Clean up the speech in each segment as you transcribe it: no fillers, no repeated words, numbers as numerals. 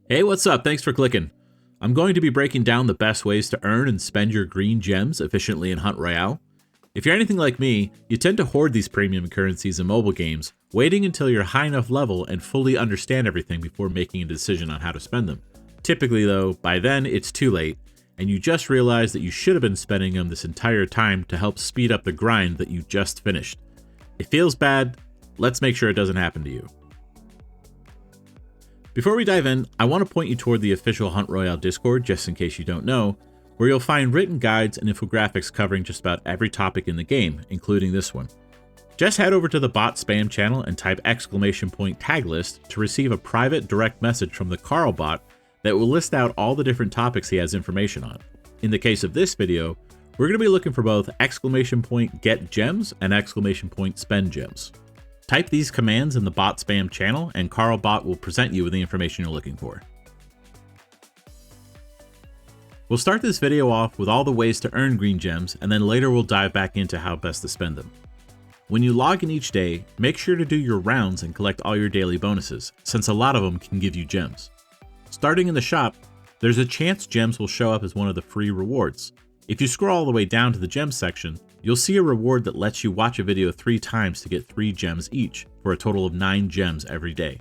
Hey, what's up? Thanks for clicking. I'm going to be breaking down the best ways to earn and spend your green gems efficiently in Hunt Royale. If you're anything like me, you tend to hoard these premium currencies in mobile games, waiting until you're high enough level and fully understand everything before making a decision on how to spend them. Typically though, by then it's too late, and you just realize that you should have been spending them this entire time to help speed up the grind that you just finished. It feels bad. Let's make sure it doesn't happen to you. Before we dive in, I want to point you toward the official Hunt Royale Discord, just in case you don't know, where you'll find written guides and infographics covering just about every topic in the game, including this one. Just head over to the bot spam channel and type !tag list to receive a private direct message from the Carl bot that will list out all the different topics he has information on. In the case of this video, we're going to be looking for both !get gems and !spend gems. Type these commands in the bot spam channel and CarlBot will present you with the information you're looking for. We'll start this video off with all the ways to earn green gems, and then later we'll dive back into how best to spend them. When you log in each day, make sure to do your rounds and collect all your daily bonuses, since a lot of them can give you gems. Starting in the shop, there's a chance gems will show up as one of the free rewards. If you scroll all the way down to the gems section, you'll see a reward that lets you watch a video 3 times to get 3 gems each, for a total of 9 gems every day.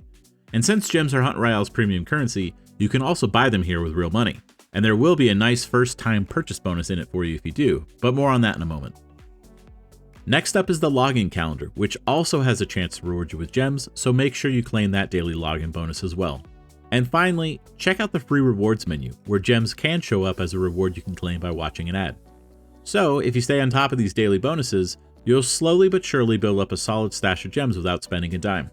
And since gems are Hunt Royale's premium currency, you can also buy them here with real money. And there will be a nice first time purchase bonus in it for you if you do, but more on that in a moment. Next up is the login calendar, which also has a chance to reward you with gems, so make sure you claim that daily login bonus as well. And finally, check out the free rewards menu, where gems can show up as a reward you can claim by watching an ad. So, if you stay on top of these daily bonuses, you'll slowly but surely build up a solid stash of gems without spending a dime.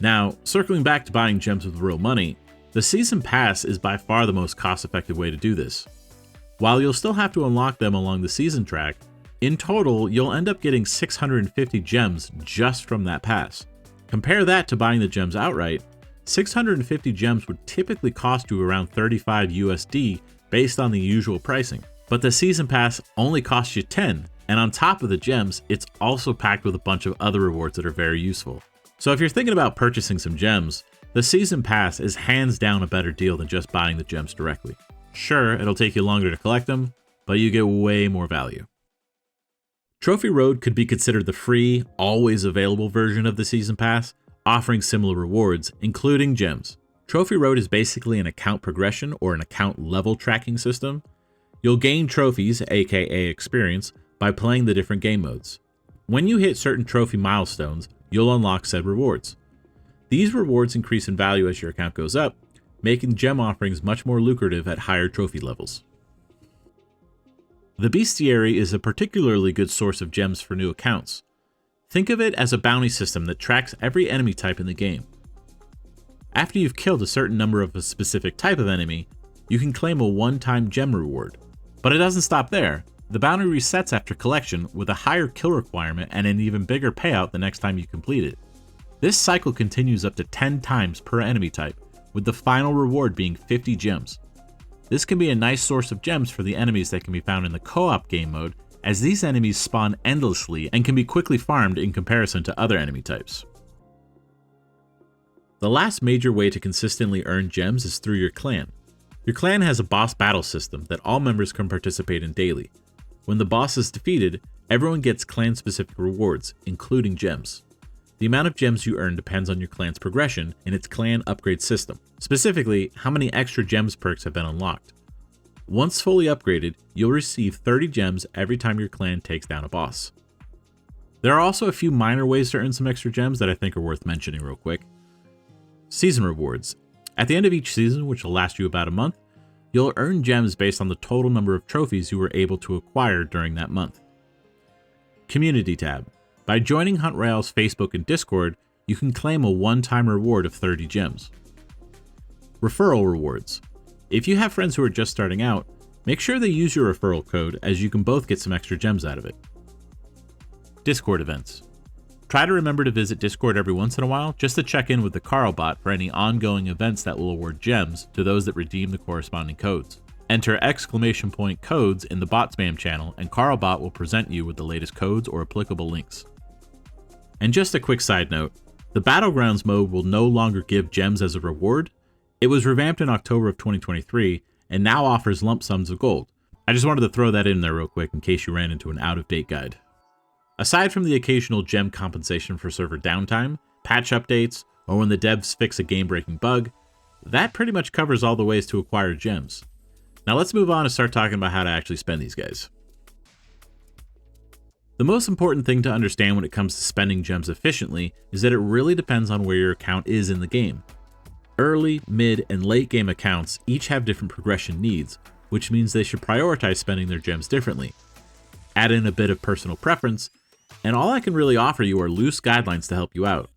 Now, circling back to buying gems with real money, the Season Pass is by far the most cost-effective way to do this. While you'll still have to unlock them along the season track, in total you'll end up getting 650 gems just from that pass. Compare that to buying the gems outright. 650 gems would typically cost you around 35 USD based on the usual pricing. But the Season Pass only costs you 10, and on top of the gems, it's also packed with a bunch of other rewards that are very useful. So if you're thinking about purchasing some gems, the Season Pass is hands down a better deal than just buying the gems directly. Sure, it'll take you longer to collect them, but you get way more value. Trophy Road could be considered the free, always available version of the Season Pass, offering similar rewards, including gems. Trophy Road is basically an account progression or an account level tracking system. You'll gain trophies, aka experience, by playing the different game modes. When you hit certain trophy milestones, you'll unlock said rewards. These rewards increase in value as your account goes up, making gem offerings much more lucrative at higher trophy levels. The Bestiary is a particularly good source of gems for new accounts. Think of it as a bounty system that tracks every enemy type in the game. After you've killed a certain number of a specific type of enemy, you can claim a one-time gem reward. But it doesn't stop there. The bounty resets after collection with a higher kill requirement and an even bigger payout the next time you complete it. This cycle continues up to 10 times per enemy type, with the final reward being 50 gems. This can be a nice source of gems for the enemies that can be found in the co-op game mode, as these enemies spawn endlessly and can be quickly farmed in comparison to other enemy types. The last major way to consistently earn gems is through your clan. Your clan has a boss battle system that all members can participate in daily. When the boss is defeated, everyone gets clan-specific rewards, including gems. The amount of gems you earn depends on your clan's progression in its clan upgrade system, specifically how many extra gems perks have been unlocked. Once fully upgraded, you'll receive 30 gems every time your clan takes down a boss. There are also a few minor ways to earn some extra gems that I think are worth mentioning real quick. Season rewards. At the end of each season, which will last you about a month, you'll earn gems based on the total number of trophies you were able to acquire during that month. Community tab. By joining Hunt Royale's Facebook and Discord, you can claim a one-time reward of 30 gems. Referral rewards. If you have friends who are just starting out, make sure they use your referral code as you can both get some extra gems out of it. Discord events. Try to remember to visit Discord every once in a while just to check in with the CarlBot for any ongoing events that will award gems to those that redeem the corresponding codes. Enter !codes in the bot spam channel and CarlBot will present you with the latest codes or applicable links. And just a quick side note, the Battlegrounds mode will no longer give gems as a reward. It was revamped in October of 2023 and now offers lump sums of gold. I just wanted to throw that in there real quick in case you ran into an out-of-date guide. Aside from the occasional gem compensation for server downtime, patch updates, or when the devs fix a game-breaking bug, that pretty much covers all the ways to acquire gems. Now let's move on and start talking about how to actually spend these guys. The most important thing to understand when it comes to spending gems efficiently is that it really depends on where your account is in the game. Early, mid, and late game accounts each have different progression needs, which means they should prioritize spending their gems differently. Add in a bit of personal preference, and all I can really offer you are loose guidelines to help you out.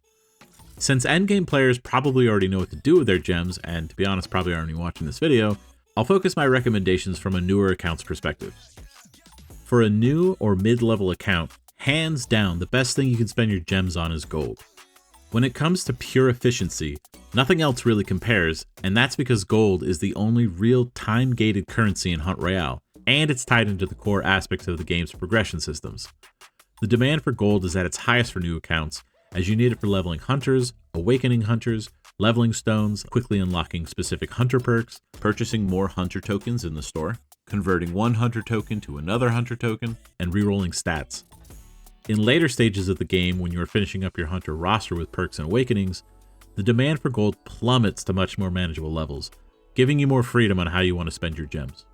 Since endgame players probably already know what to do with their gems, and to be honest probably aren't even watching this video, I'll focus my recommendations from a newer account's perspective. For a new or mid-level account, hands down the best thing you can spend your gems on is gold. When it comes to pure efficiency, nothing else really compares, and that's because gold is the only real time-gated currency in Hunt Royale, and it's tied into the core aspects of the game's progression systems. The demand for gold is at its highest for new accounts, as you need it for leveling hunters, awakening hunters, leveling stones, quickly unlocking specific hunter perks, purchasing more hunter tokens in the store, converting one hunter token to another hunter token, and rerolling stats. In later stages of the game, when you are finishing up your hunter roster with perks and awakenings, the demand for gold plummets to much more manageable levels, giving you more freedom on how you want to spend your gems.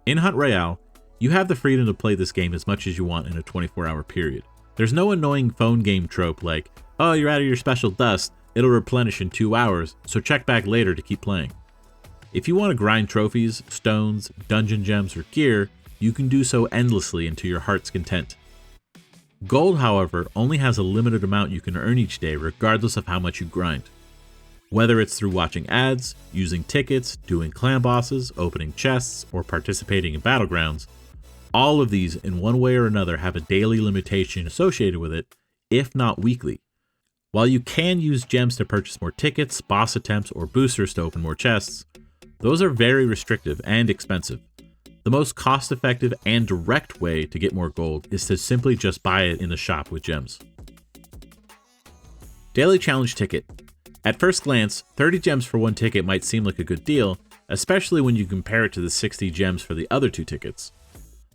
In Hunt Royale, you have the freedom to play this game as much as you want in a 24-hour period. There's no annoying phone game trope like, oh, you're out of your special dust, it'll replenish in 2 hours, so check back later to keep playing. If you want to grind trophies, stones, dungeon gems, or gear, you can do so endlessly and to your heart's content. Gold, however, only has a limited amount you can earn each day regardless of how much you grind. Whether it's through watching ads, using tickets, doing clan bosses, opening chests, or participating in battlegrounds, all of these in one way or another have a daily limitation associated with it, if not weekly. While you can use gems to purchase more tickets, boss attempts, or boosters to open more chests, those are very restrictive and expensive. The most cost-effective and direct way to get more gold is to simply just buy it in the shop with gems. Daily Challenge Ticket. At first glance, 30 gems for one ticket might seem like a good deal, especially when you compare it to the 60 gems for the other two tickets.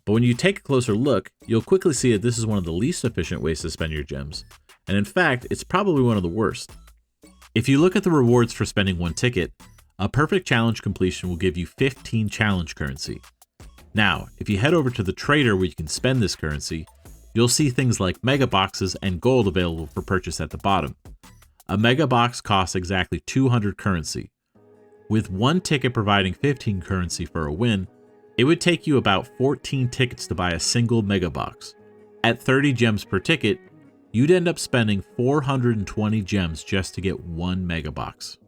But when you take a closer look, you'll quickly see that this is one of the least efficient ways to spend your gems, and in fact, it's probably one of the worst. If you look at the rewards for spending one ticket, a perfect challenge completion will give you 15 challenge currency. Now, if you head over to the trader where you can spend this currency, you'll see things like mega boxes and gold available for purchase at the bottom. A mega box costs exactly 200 currency. With one ticket providing 15 currency for a win, it would take you about 14 tickets to buy a single mega box. At 30 gems per ticket, you'd end up spending 420 gems just to get one mega box.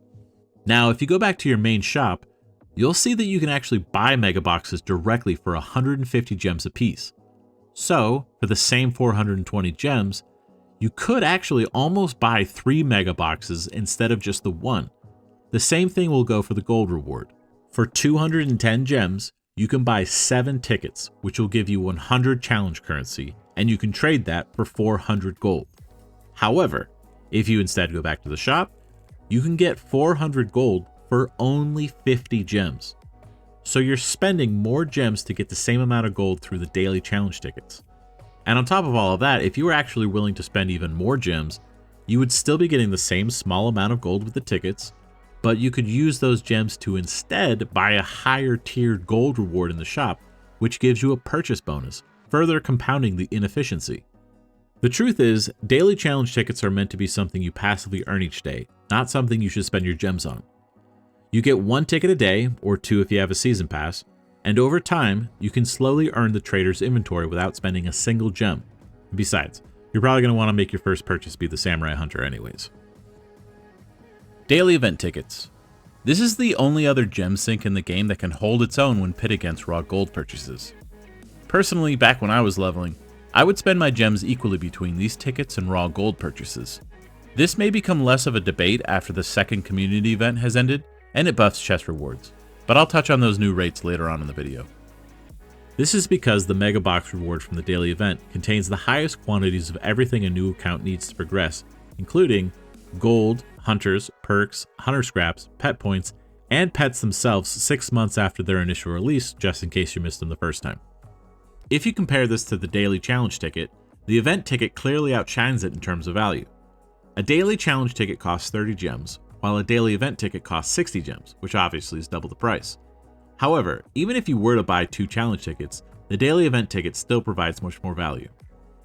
Now, if you go back to your main shop, you'll see that you can actually buy mega boxes directly for 150 gems apiece. So, for the same 420 gems, you could actually almost buy 3 mega boxes instead of just the one. The same thing will go for the gold reward. For 210 gems, you can buy 7 tickets, which will give you 100 challenge currency, and you can trade that for 400 gold. However, if you instead go back to the shop, you can get 400 gold for only 50 gems. So you're spending more gems to get the same amount of gold through the daily challenge tickets. And on top of all of that, if you were actually willing to spend even more gems, you would still be getting the same small amount of gold with the tickets, but you could use those gems to instead buy a higher tiered gold reward in the shop, which gives you a purchase bonus, further compounding the inefficiency. The truth is, daily challenge tickets are meant to be something you passively earn each day, not something you should spend your gems on. You get 1 ticket a day, or 2 if you have a season pass, and over time, you can slowly earn the trader's inventory without spending a single gem. Besides, you're probably going to want to make your first purchase be the Samurai Hunter anyways. Daily event tickets. This is the only other gem sink in the game that can hold its own when pit against raw gold purchases. Personally, back when I was leveling, I would spend my gems equally between these tickets and raw gold purchases. This may become less of a debate after the second community event has ended, and it buffs chest rewards, but I'll touch on those new rates later on in the video. This is because the mega box reward from the daily event contains the highest quantities of everything a new account needs to progress, including gold, hunters, perks, hunter scraps, pet points, and pets themselves 6 months after their initial release, just in case you missed them the first time. If you compare this to the daily challenge ticket, the event ticket clearly outshines it in terms of value. A daily challenge ticket costs 30 gems, while a daily event ticket costs 60 gems, which obviously is double the price. However, even if you were to buy 2 challenge tickets, the daily event ticket still provides much more value.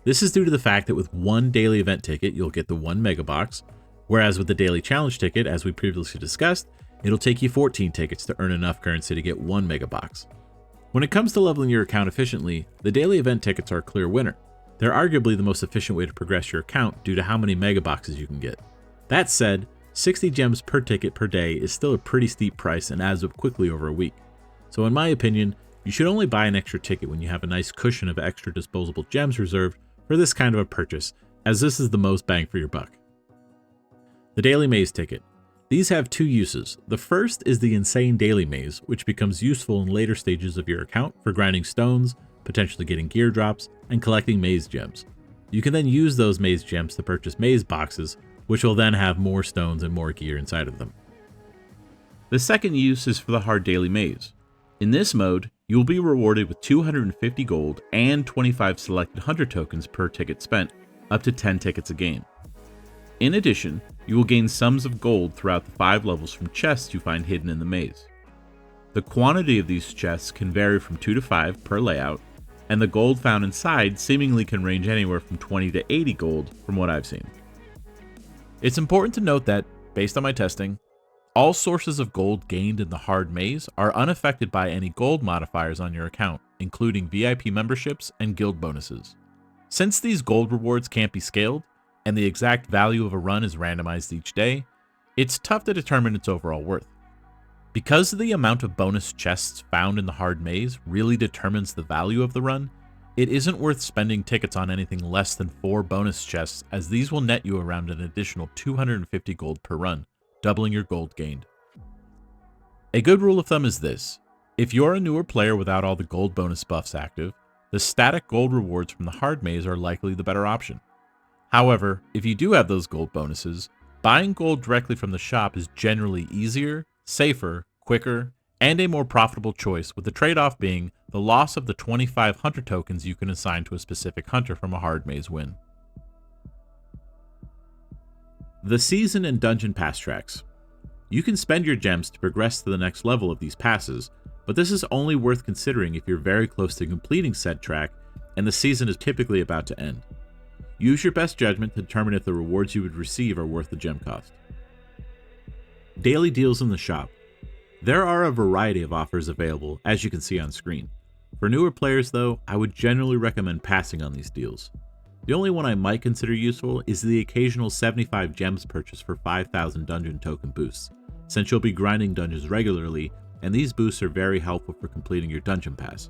This is due to the fact that with one daily event ticket, you'll get the 1 mega box, whereas with the daily challenge ticket, as we previously discussed, it'll take you 14 tickets to earn enough currency to get 1 mega box. When it comes to leveling your account efficiently, the daily event tickets are a clear winner. They're arguably the most efficient way to progress your account due to how many mega boxes you can get. That said, 60 gems per ticket per day is still a pretty steep price and adds up quickly over a week. So in my opinion, you should only buy an extra ticket when you have a nice cushion of extra disposable gems reserved for this kind of a purchase, as this is the most bang for your buck. The Daily Maze Ticket. These have 2 uses. The first is the Insane Daily Maze, which becomes useful in later stages of your account for grinding stones, potentially getting gear drops, and collecting maze gems. You can then use those maze gems to purchase maze boxes, which will then have more stones and more gear inside of them. The second use is for the Hard Daily Maze. In this mode, you will be rewarded with 250 gold and 25 selected hunter tokens per ticket spent, up to 10 tickets a game. In addition, you will gain sums of gold throughout the 5 levels from chests you find hidden in the maze. The quantity of these chests can vary from 2 to 5 per layout, and the gold found inside seemingly can range anywhere from 20 to 80 gold from what I've seen. It's important to note that, based on my testing, all sources of gold gained in the hard maze are unaffected by any gold modifiers on your account, including VIP memberships and guild bonuses. Since these gold rewards can't be scaled, and the exact value of a run is randomized each day, it's tough to determine its overall worth. Because the amount of bonus chests found in the hard maze really determines the value of the run, it isn't worth spending tickets on anything less than 4 bonus chests, as these will net you around an additional 250 gold per run, doubling your gold gained. A good rule of thumb is this: if you're a newer player without all the gold bonus buffs active, the static gold rewards from the hard maze are likely the better option. However, if you do have those gold bonuses, buying gold directly from the shop is generally easier, safer, quicker, and a more profitable choice, with the trade-off being the loss of the 25 hunter tokens you can assign to a specific hunter from a hard maze win. The Season and Dungeon Pass tracks. You can spend your gems to progress to the next level of these passes, but this is only worth considering if you're very close to completing said track and the season is typically about to end. Use your best judgment to determine if the rewards you would receive are worth the gem cost. Daily deals in the shop. There are a variety of offers available, as you can see on screen. For newer players though, I would generally recommend passing on these deals. The only one I might consider useful is the occasional 75 gems purchase for 5,000 dungeon token boosts, since you'll be grinding dungeons regularly, and these boosts are very helpful for completing your dungeon pass.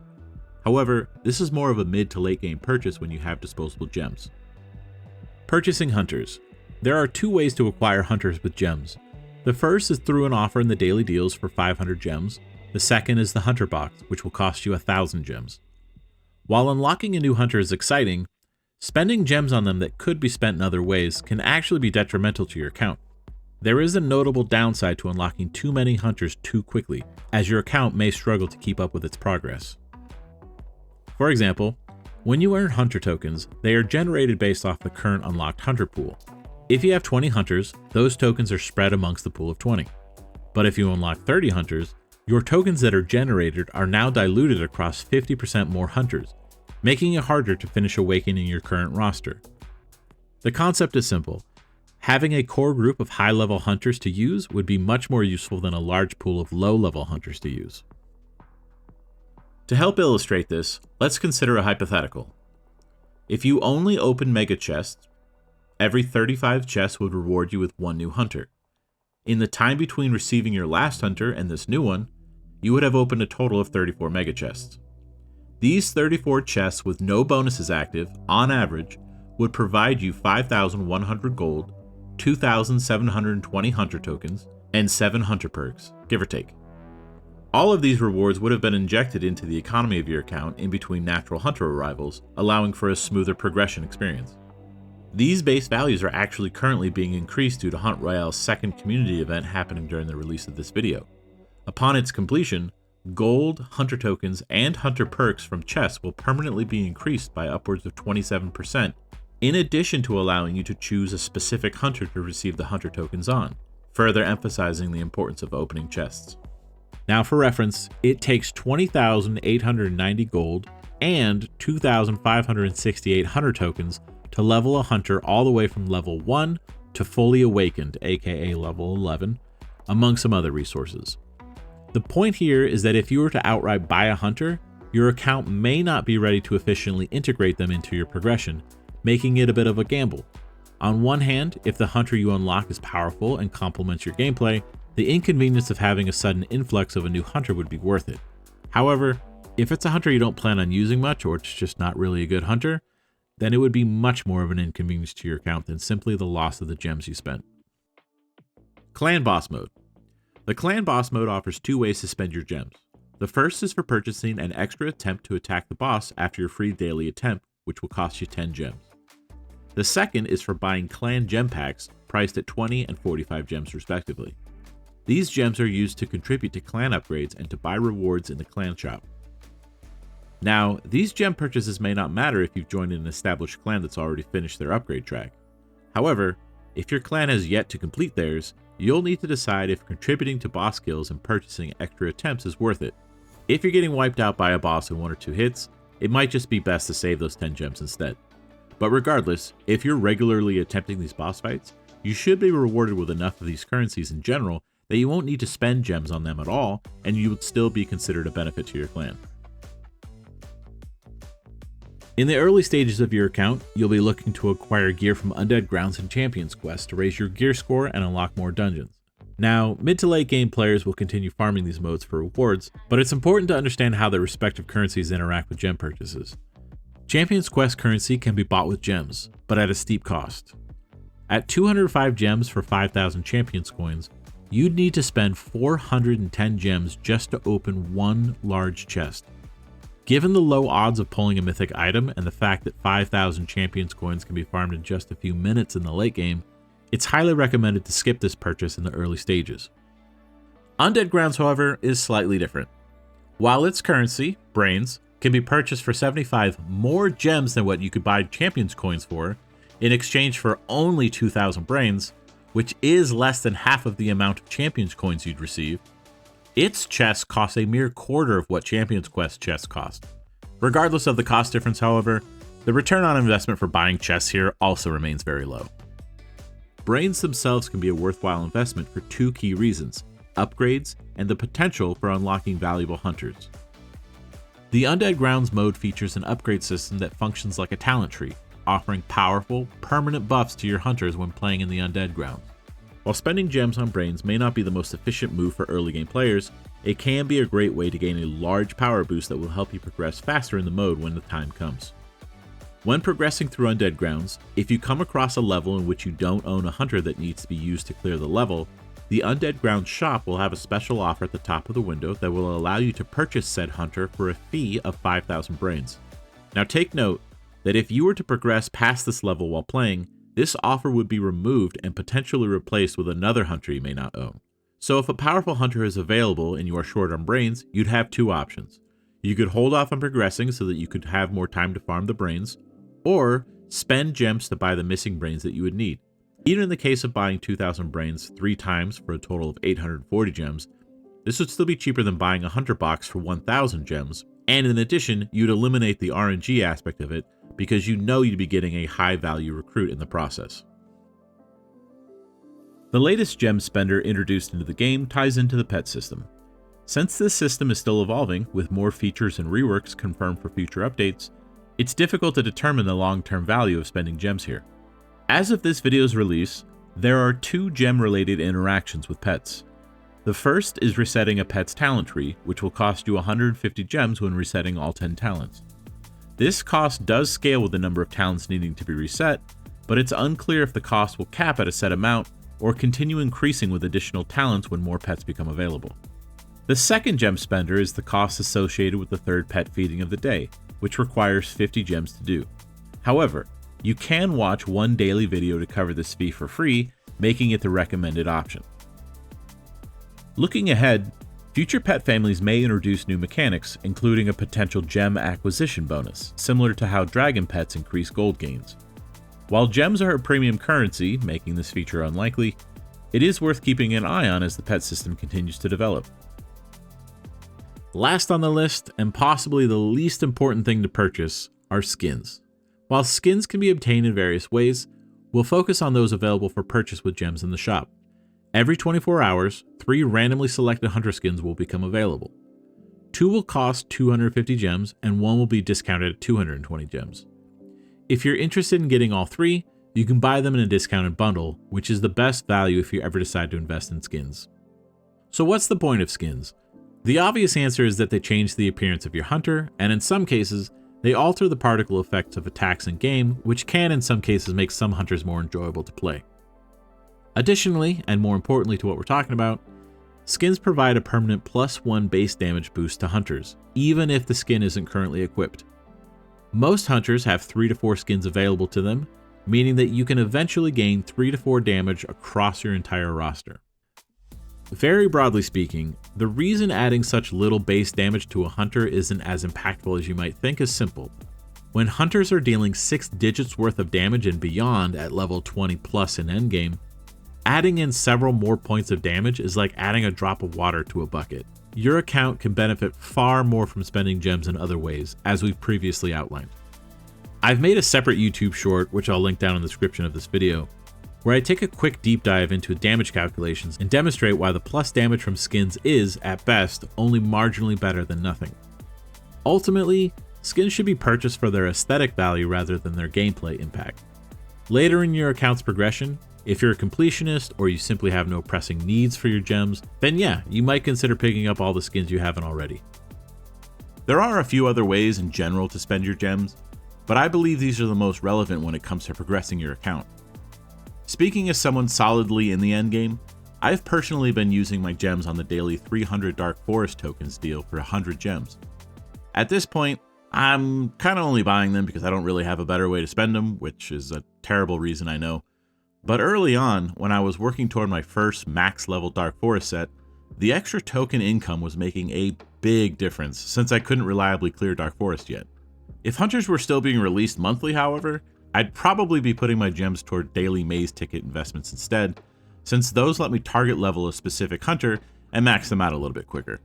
However, this is more of a mid to late game purchase when you have disposable gems. Purchasing hunters. There are 2 ways to acquire hunters with gems. The first is through an offer in the daily deals for 500 gems. The second is the hunter box, which will cost you 1,000 gems. While unlocking a new hunter is exciting, spending gems on them that could be spent in other ways can actually be detrimental to your account. There is a notable downside to unlocking too many hunters too quickly, as your account may struggle to keep up with its progress. For example, when you earn hunter tokens, they are generated based off the current unlocked hunter pool. If you have 20 hunters, those tokens are spread amongst the pool of 20. But if you unlock 30 hunters, your tokens that are generated are now diluted across 50% more hunters, making it harder to finish awakening your current roster. The concept is simple. Having a core group of high-level hunters to use would be much more useful than a large pool of low-level hunters to use. To help illustrate this, let's consider a hypothetical. If you only open mega chests, every 35 chests would reward you with 1 new hunter. In the time between receiving your last hunter and this new one, you would have opened a total of 34 mega chests. These 34 chests with no bonuses active, on average, would provide you 5,100 gold, 2,720 hunter tokens, and 7 hunter perks, give or take. All of these rewards would have been injected into the economy of your account in between natural hunter arrivals, allowing for a smoother progression experience. These base values are actually currently being increased due to Hunt Royale's second community event happening during the release of this video. Upon its completion, gold, hunter tokens, and hunter perks from chests will permanently be increased by upwards of 27%, in addition to allowing you to choose a specific hunter to receive the hunter tokens on, further emphasizing the importance of opening chests. Now for reference, it takes 20,890 gold and 2,568 hunter tokens to level a hunter all the way from level 1 to fully awakened, aka level 11, among some other resources. The point here is that if you were to outright buy a hunter, your account may not be ready to efficiently integrate them into your progression, making it a bit of a gamble. On one hand, if the hunter you unlock is powerful and complements your gameplay, the inconvenience of having a sudden influx of a new hunter would be worth it. However, if it's a hunter you don't plan on using much, or it's just not really a good hunter, then it would be much more of an inconvenience to your account than simply the loss of the gems you spent. Clan Boss Mode. The Clan Boss Mode offers two ways to spend your gems. The first is for purchasing an extra attempt to attack the boss after your free daily attempt, which will cost you 10 gems. The second is for buying clan gem packs priced at 20 and 45 gems respectively. These gems are used to contribute to clan upgrades and to buy rewards in the clan shop. Now, these gem purchases may not matter if you've joined an established clan that's already finished their upgrade track. However, if your clan has yet to complete theirs, you'll need to decide if contributing to boss kills and purchasing extra attempts is worth it. If you're getting wiped out by a boss in 1 or 2 hits, it might just be best to save those 10 gems instead. But regardless, if you're regularly attempting these boss fights, you should be rewarded with enough of these currencies in general that you won't need to spend gems on them at all, and you would still be considered a benefit to your clan. In the early stages of your account, you'll be looking to acquire gear from Undead Grounds and Champions Quest to raise your gear score and unlock more dungeons. Now, mid to late game players will continue farming these modes for rewards, but it's important to understand how their respective currencies interact with gem purchases. Champions Quest currency can be bought with gems, but at a steep cost. At 205 gems for 5,000 Champions coins, you'd need to spend 410 gems just to open one large chest. Given the low odds of pulling a mythic item and the fact that 5,000 Champions coins can be farmed in just a few minutes in the late game, it's highly recommended to skip this purchase in the early stages. Undead Grounds, however, is slightly different. While its currency, brains, can be purchased for 75 more gems than what you could buy Champions coins for, in exchange for only 2,000 brains, which is less than half of the amount of Champions coins you'd receive, its chests cost a mere quarter of what Champions Quest chests cost. Regardless of the cost difference, however, the return on investment for buying chests here also remains very low. Brains themselves can be a worthwhile investment for two key reasons: upgrades and the potential for unlocking valuable hunters. The Undead Grounds mode features an upgrade system that functions like a talent tree, offering powerful, permanent buffs to your hunters when playing in the Undead Grounds. While spending gems on brains may not be the most efficient move for early game players, it can be a great way to gain a large power boost that will help you progress faster in the mode when the time comes. When progressing through Undead Grounds, if you come across a level in which you don't own a hunter that needs to be used to clear the level, the Undead Grounds shop will have a special offer at the top of the window that will allow you to purchase said hunter for a fee of 5,000 brains. Now take note that if you were to progress past this level while playing, this offer would be removed and potentially replaced with another hunter you may not own. So if a powerful hunter is available and you are short on brains, you'd have two options. You could hold off on progressing so that you could have more time to farm the brains, or spend gems to buy the missing brains that you would need. Even in the case of buying 2,000 brains 3 times for a total of 840 gems, this would still be cheaper than buying a hunter box for 1,000 gems, and in addition, you'd eliminate the RNG aspect of it because you know you'd be getting a high value recruit in the process. The latest gem spender introduced into the game ties into the pet system. Since this system is still evolving, with more features and reworks confirmed for future updates, it's difficult to determine the long-term value of spending gems here. As of this video's release, there are 2 gem-related interactions with pets. The first is resetting a pet's talent tree, which will cost you 150 gems when resetting all 10 talents. This cost does scale with the number of talents needing to be reset, but it's unclear if the cost will cap at a set amount or continue increasing with additional talents when more pets become available. The second gem spender is the cost associated with the third pet feeding of the day, which requires 50 gems to do. However, You can watch one daily video to cover this fee for free, making it the recommended option. Looking ahead, future pet families may introduce new mechanics, including a potential gem acquisition bonus, similar to how dragon pets increase gold gains. While gems are a premium currency, making this feature unlikely, it is worth keeping an eye on as the pet system continues to develop. Last on the list, and possibly the least important thing to purchase, are skins. While skins can be obtained in various ways, we'll focus on those available for purchase with gems in the shop. Every 24 hours, 3 randomly selected hunter skins will become available. 2 will cost 250 gems, and 1 will be discounted at 220 gems. If you're interested in getting all 3, you can buy them in a discounted bundle, which is the best value if you ever decide to invest in skins. So what's the point of skins? The obvious answer is that they change the appearance of your hunter, and in some cases, they alter the particle effects of attacks in game, which can in some cases make some hunters more enjoyable to play. Additionally, and more importantly to what we're talking about, skins provide a permanent +1 base damage boost to hunters, even if the skin isn't currently equipped. Most hunters have 3 to 4 skins available to them, meaning that you can eventually gain 3 to 4 damage across your entire roster. Very broadly speaking, the reason adding such little base damage to a hunter isn't as impactful as you might think is simple. When hunters are dealing 6 digits worth of damage and beyond at level 20 plus in endgame, adding in several more points of damage is like adding a drop of water to a bucket. Your account can benefit far more from spending gems in other ways, as we've previously outlined. I've made a separate YouTube short, which I'll link down in the description of this video, where I take a quick deep dive into damage calculations and demonstrate why the plus damage from skins is, at best, only marginally better than nothing. Ultimately, skins should be purchased for their aesthetic value rather than their gameplay impact. Later in your account's progression, if you're a completionist or you simply have no pressing needs for your gems, then yeah, you might consider picking up all the skins you haven't already. There are a few other ways in general to spend your gems, but I believe these are the most relevant when it comes to progressing your account. Speaking as someone solidly in the endgame, I've personally been using my gems on the daily 300 Dark Forest tokens deal for 100 gems. At this point, I'm kind of only buying them because I don't really have a better way to spend them, which is a terrible reason I know. But early on, when I was working toward my first max level Dark Forest set, the extra token income was making a big difference since I couldn't reliably clear Dark Forest yet. If hunters were still being released monthly, however, I'd probably be putting my gems toward daily maze ticket investments instead, since those let me target level a specific hunter and max them out a little bit quicker.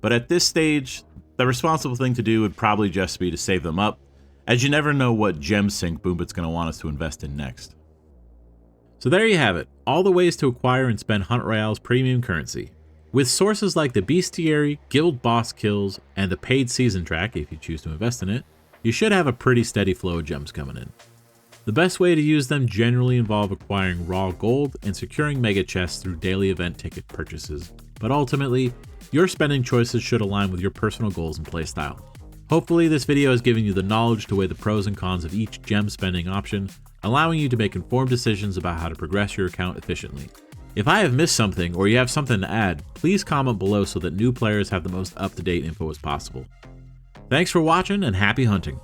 But at this stage, the responsible thing to do would probably just be to save them up, as you never know what gem sink Boombit's going to want us to invest in next. So there you have it, all the ways to acquire and spend Hunt Royale's premium currency. With sources like the Bestiary, guild boss kills, and the paid season track if you choose to invest in it, you should have a pretty steady flow of gems coming in. The best way to use them generally involve acquiring raw gold and securing mega chests through daily event ticket purchases, but ultimately, your spending choices should align with your personal goals and playstyle. Hopefully this video has given you the knowledge to weigh the pros and cons of each gem spending option, allowing you to make informed decisions about how to progress your account efficiently. If I have missed something or you have something to add, please comment below so that new players have the most up-to-date info as possible. Thanks for watching and happy hunting!